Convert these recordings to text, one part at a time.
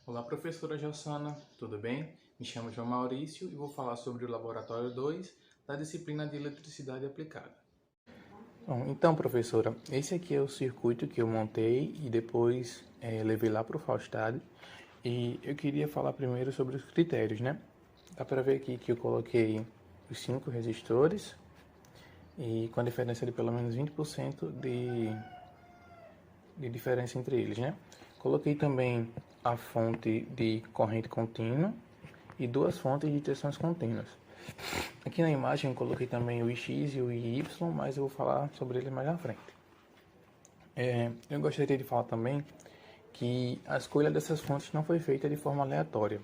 Olá, professora Jossana, tudo bem? Me chamo João Maurício e vou falar sobre o Laboratório 2 da disciplina de Eletricidade Aplicada. Bom, então, professora, esse aqui é o circuito que eu montei e depois levei lá para o Faustad. E eu queria falar primeiro sobre os critérios, né? Dá para ver aqui que eu coloquei os 5 resistores e com a diferença de pelo menos 20% de diferença entre eles, né? Coloquei também a fonte de corrente contínua e 2 fontes de tensões contínuas. Aqui na imagem eu coloquei também o X e o Y, mas eu vou falar sobre eles mais na frente. Eu gostaria de falar também que a escolha dessas fontes não foi feita de forma aleatória.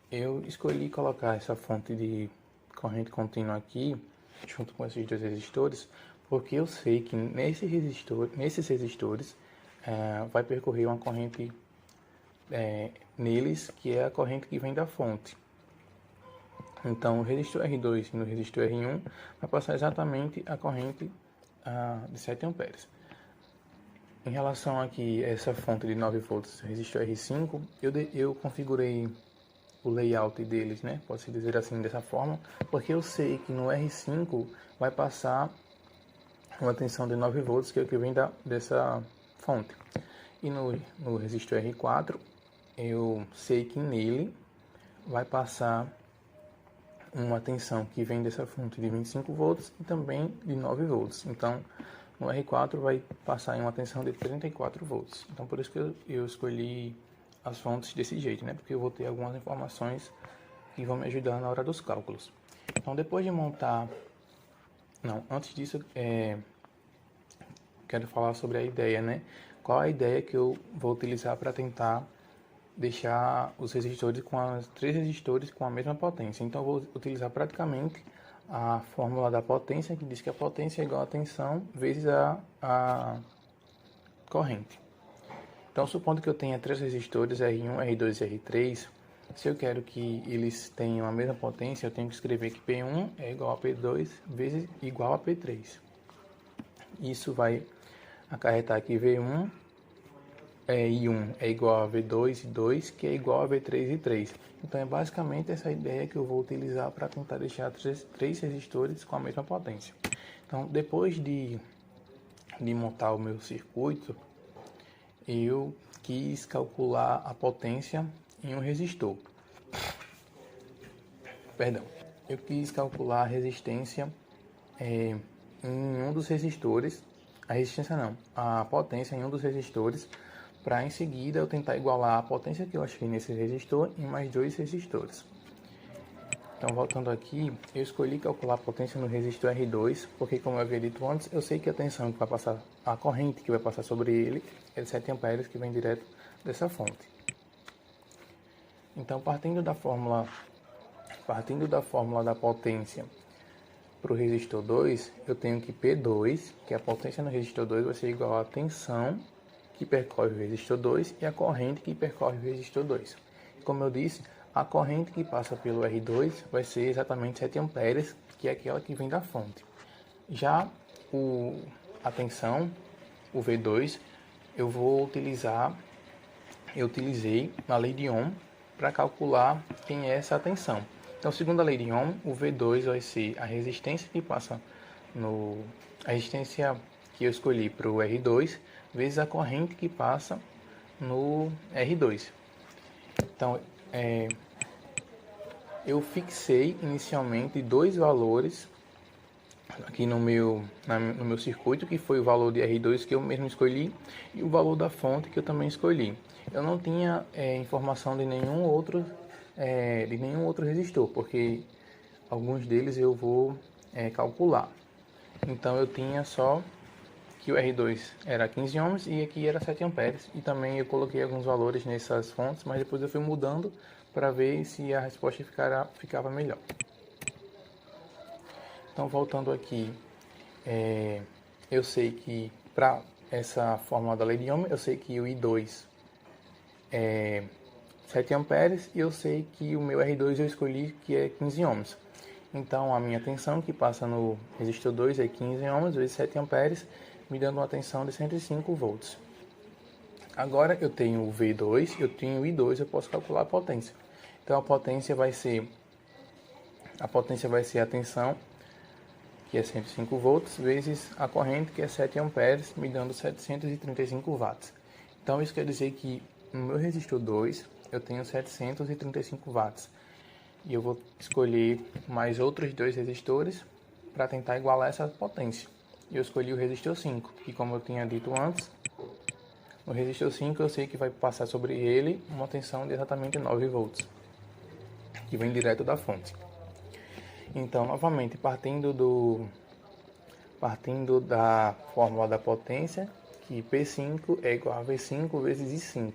Eu escolhi colocar essa fonte de corrente contínua aqui, junto com esses 2 resistores, porque eu sei que nesses resistores vai percorrer uma corrente neles, que é a corrente que vem da fonte. Então, no resistor R2 e no resistor R1 vai passar exatamente a corrente de 7 amperes. Em relação aqui a essa fonte de 9 volts, resistor R5, eu configurei o layout deles, né? Pode-se dizer assim, dessa forma, porque eu sei que no R5 vai passar uma tensão de 9 volts, que é o que vem dessa fonte. E no resistor R4, eu sei que nele vai passar uma tensão que vem dessa fonte de 25 volts e também de 9 volts. Então, no R4 vai passar em uma tensão de 34 volts. Então, por isso que eu escolhi as fontes desse jeito, né? Porque eu vou ter algumas informações que vão me ajudar na hora dos cálculos. Então, depois de montar... Não, antes disso, quero falar sobre a ideia, né? Qual a ideia que eu vou utilizar para tentar deixar os resistores com as 3 resistores com a mesma potência. Então eu vou utilizar praticamente a fórmula da potência, que diz que a potência é igual a tensão vezes a corrente. Então, supondo que eu tenha 3 resistores R1, R2 e R3, se eu quero que eles tenham a mesma potência, eu tenho que escrever que P1 é igual a P2 vezes igual a P3. Isso vai acarretar que V1 I1 é igual a V2 e 2, que é igual a V3 e 3. Então é basicamente essa ideia que eu vou utilizar para tentar deixar 3 resistores com a mesma potência. Então, depois de montar o meu circuito, eu quis calcular a potência em um resistor. Perdão, eu quis calcular a resistência em um dos resistores, a potência em um dos resistores, para em seguida eu tentar igualar a potência que eu achei nesse resistor em mais 2 resistores. Então, voltando aqui, eu escolhi calcular a potência no resistor R2, porque, como eu havia dito antes, eu sei que a tensão que vai passar, a corrente que vai passar sobre ele é de 7 amperes, que vem direto dessa fonte. Então, partindo da fórmula da potência para o resistor 2, eu tenho que P2, que é a potência no resistor 2, vai ser igual à tensão que percorre o resistor 2 e a corrente que percorre o resistor 2. Como eu disse, a corrente que passa pelo R2 vai ser exatamente 7 amperes, que é aquela que vem da fonte. Já a tensão, o V2, eu utilizei na lei de Ohm para calcular quem é essa tensão. Então, segundo a lei de Ohm, o V2 vai ser a resistência que passa a resistência que eu escolhi para o R2 vezes a corrente que passa no R2. Então, eu fixei inicialmente 2 valores aqui no meu circuito, que foi o valor de R2 que eu mesmo escolhi e o valor da fonte que eu também escolhi. Eu não tinha informação de nenhum outro resistor, porque alguns deles eu vou calcular. Então eu tinha só que o R2 era 15 ohms e aqui era 7 amperes. E também eu coloquei alguns valores nessas fontes, mas depois eu fui mudando para ver se a resposta ficava melhor. Então, voltando aqui, eu sei que para essa fórmula da lei de Ohm, eu sei que o I2 é 7 amperes e eu sei que o meu R2 eu escolhi que é 15 ohms. Então, a minha tensão que passa no resistor 2 é 15 ohms vezes 7 amperes, me dando uma tensão de 105 volts. Agora eu tenho o V2, eu tenho o I2, eu posso calcular a potência. Então a potência vai ser a tensão, que é 105 volts, vezes a corrente, que é 7 amperes, me dando 735 watts. Então isso quer dizer que no meu resistor 2 eu tenho 735 watts. E eu vou escolher mais outros dois resistores para tentar igualar essa potência. E eu escolhi o resistor 5, que, como eu tinha dito antes, no resistor 5 eu sei que vai passar sobre ele uma tensão de exatamente 9 volts, que vem direto da fonte. Então, novamente, partindo da fórmula da potência, que P5 é igual a V5 vezes I5.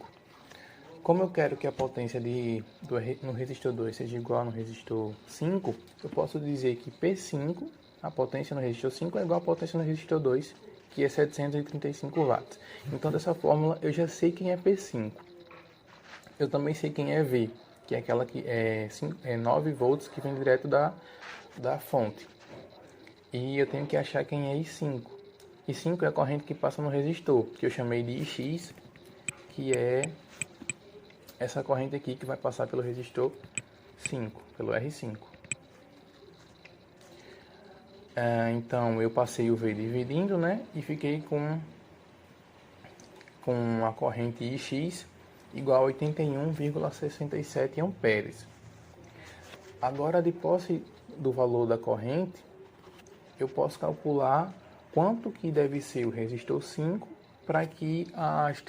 Como eu quero que a potência no resistor 2 seja igual no resistor 5, eu posso dizer que P5, a potência no resistor 5, é igual à potência no resistor 2, que é 735 watts. Então, dessa fórmula, eu já sei quem é P5. Eu também sei quem é V, que é aquela que é 9 volts que vem direto da fonte. E eu tenho que achar quem é I5. I5 é a corrente que passa no resistor, que eu chamei de IX, que é essa corrente aqui que vai passar pelo resistor 5, pelo R5. Então eu passei o V dividindo, né? E fiquei com a corrente IX igual a 81,67 amperes. Agora, de posse do valor da corrente, eu posso calcular quanto que deve ser o resistor 5 para que as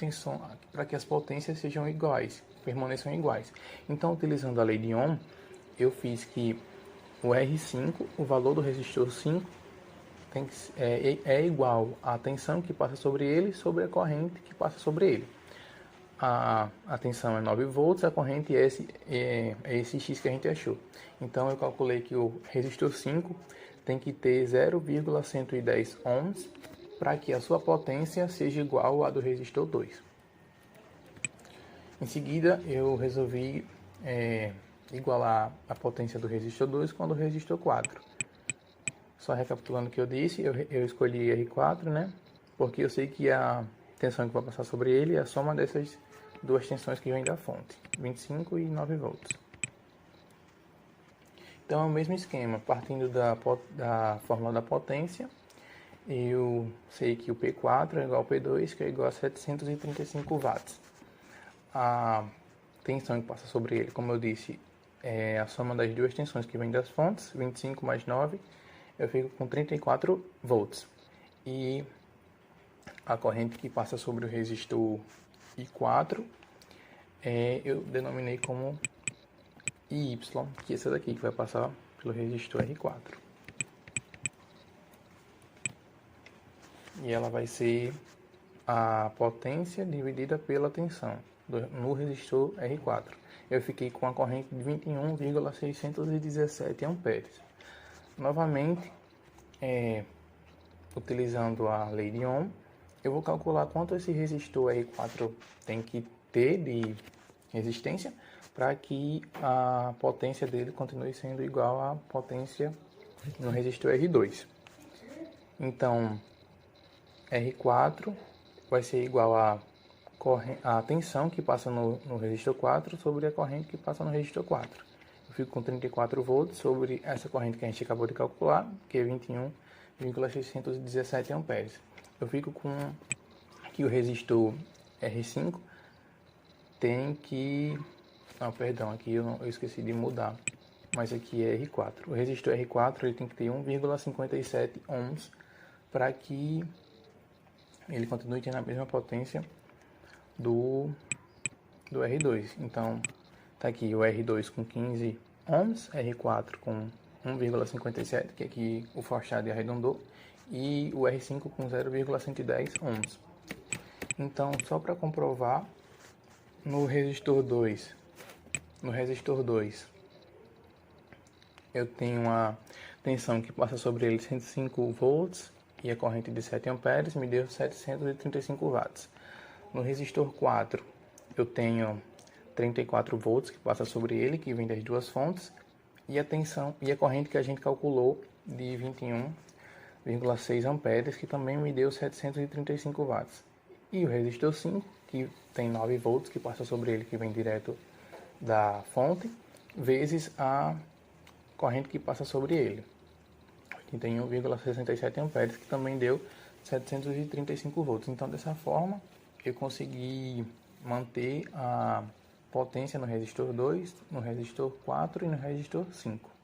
potências sejam iguais, permaneçam iguais. Então, utilizando a lei de Ohm, eu fiz que o R5, o valor do resistor 5, é igual à tensão que passa sobre ele sobre a corrente que passa sobre ele. A tensão é 9 volts, a corrente é esse X que a gente achou. Então eu calculei que o resistor 5 tem que ter 0,110 ohms para que a sua potência seja igual à do resistor 2. Em seguida eu resolvi igualar a potência do resistor 2 com a do resistor 4. Só recapitulando o que eu disse, eu escolhi R4, né? Porque eu sei que a tensão que vai passar sobre ele é a soma dessas duas tensões que vêm da fonte, 25 e 9 volts. Então é o mesmo esquema, partindo da fórmula da potência, eu sei que o P4 é igual ao P2, que é igual a 735 watts. A tensão que passa sobre ele, como eu disse, é a soma das duas tensões que vêm das fontes, 25 mais 9, eu fico com 34 volts. E a corrente que passa sobre o resistor I4, eu denominei como IY, que é essa daqui que vai passar pelo resistor R4. E ela vai ser a potência dividida pela tensão no resistor R4. Eu fiquei com a corrente de 21,617 amperes. Novamente, utilizando a lei de Ohm, eu vou calcular quanto esse resistor R4 tem que ter de resistência para que a potência dele continue sendo igual à potência no resistor R2. Então, R4 vai ser igual a tensão que passa no resistor 4 sobre a corrente que passa no resistor 4. Eu fico com 34 volts sobre essa corrente que a gente acabou de calcular, que é 21,617 amperes. Eu fico com que o resistor R5 tem que... perdão, aqui eu esqueci de mudar, mas aqui é R4. O resistor R4 ele tem que ter 1,57 ohms para que ele continue tendo a mesma potência do R2. Então, tá aqui o R2 com 15 ohms, R4 com 1,57, que aqui o Forchad arredondou, e o R5 com 0,110 ohms. Então, só para comprovar, no resistor 2, eu tenho uma tensão que passa sobre ele 105 volts e a corrente de 7 amperes me deu 735 watts. No resistor 4, eu tenho 34 volts que passa sobre ele, que vem das duas fontes, e a tensão e a corrente que a gente calculou de 21,6 amperes, que também me deu 735 watts. E o resistor 5, que tem 9 volts, que passa sobre ele, que vem direto da fonte, vezes a corrente que passa sobre ele, 81,67 amperes, que também deu 735 volts. Então, dessa forma, eu consegui manter a potência no resistor 2, no resistor 4 e no resistor 5.